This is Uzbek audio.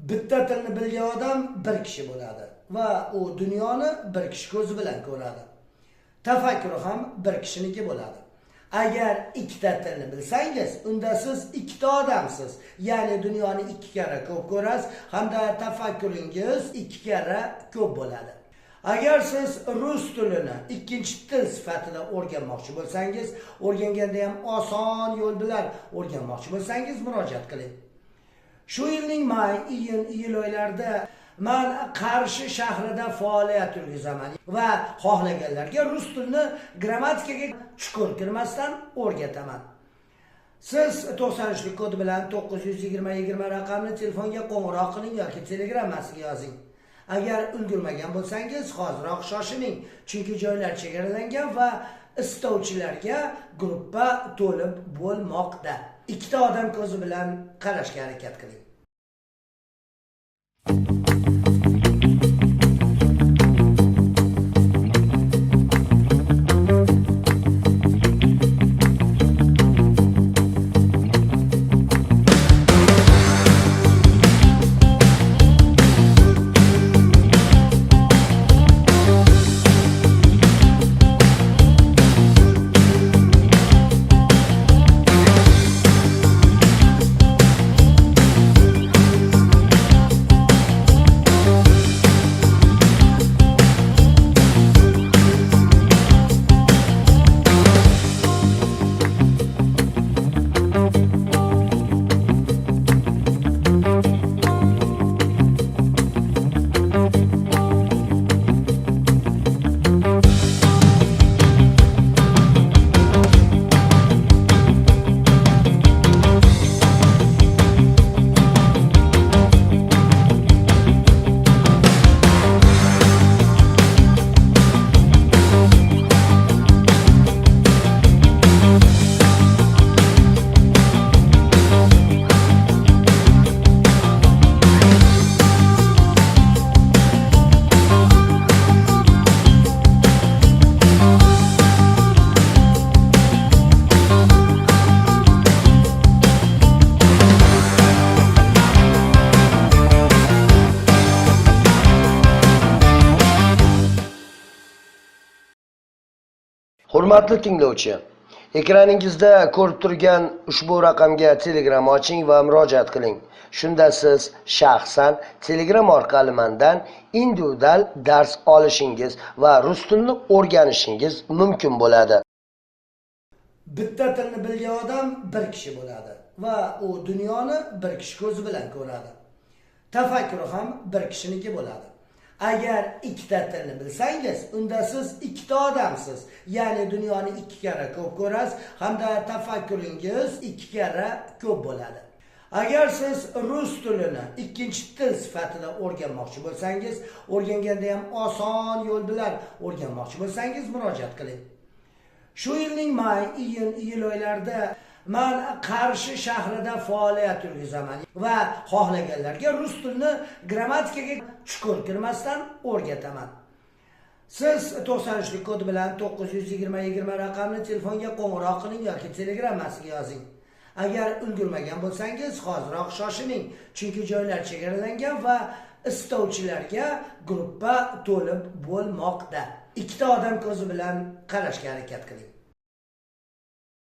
Bitta tilni bilgan odam bir kishi bo'ladi va u dunyoni bir kishi ko'zi bilan ko'radi. Tafakkuri ham bir kishiniki bo'ladi. Agar ikkita tilni bilsangiz, unda siz ikkita odamsiz. Ya'ni dunyoni ikki karra ko'p ko'rasiz hamda tafakkuringiz ikki karra ko'p bo'ladi. Agar siz rus tilini ikkinchi til sifatida o'rganmoqchi bo'lsangiz, o'rganganda ham oson yo'l bilan o'rganmoqchi bo'lsangiz, murojaat qiling. Shu yilning may, iyul oylarida men Qarshi shahrida faoliyat yurgizaman va xohlaganlarga rus tilini grammatikaga chuqur kirmasdan o'rgataman. Siz 93lik kod bilan 920 raqamli telefonga qo'ng'iroq qiling yoki telegrammasiga yozing. Agar ulgurmagan bo'lsangiz, hoziroq shoshiling, chunki joylar chegaralangan va istovchilarga gruppa to'lib bo'lmoqda. Ikkita odam ko'zi bilan qarashga harakat qiling. Hurmatli tinglovchi, ekraningizda ko'rib turgan ushbu raqamga Telegram oching va murojaat qiling. Shunda siz shaxsan Telegram orqali mendan individual dars olishingiz va rus tilini o'rganishingiz mumkin bo'ladi. Bitta tilni bilgan odam bir kishi bo'ladi va u dunyoni bir kishi ko'zi bilan ko'radi. Tafakkuri ham bir kishiniki bo'ladi. Agar ikkita tilni bilsangiz, unda siz ikkita odamsiz. Ya'ni dunyoni ikki karra ko'p ko'rasiz hamda tafakkuringiz ikki karra ko'p bo'ladi. Agar siz rus tilini ikkinchi til sifatida o'rganmoqchi bo'lsangiz, o'rganganda ham oson yo'l bilan o'rganmoqchi bo'lsangiz, murojaat qiling. Shu yilning may, iyul oylarida men Qarshi shahrida faoliyat yurgizaman va xohlaganlarga rus tilini grammatikaga chuqur kirmasdan o'rgataman. Siz 93lik kod bilan 920 raqamli telefonga qo'ng'iroq qiling yoki telegrammasiga yozing. Agar ulgurmagan bo'lsangiz, hoziroq shoshiling, chunki joylar chegaralangan va istovchilarga gruppa to'lib bo'lmoqda. Ikkita odam ko'zi bilan qarashga harakat qiling.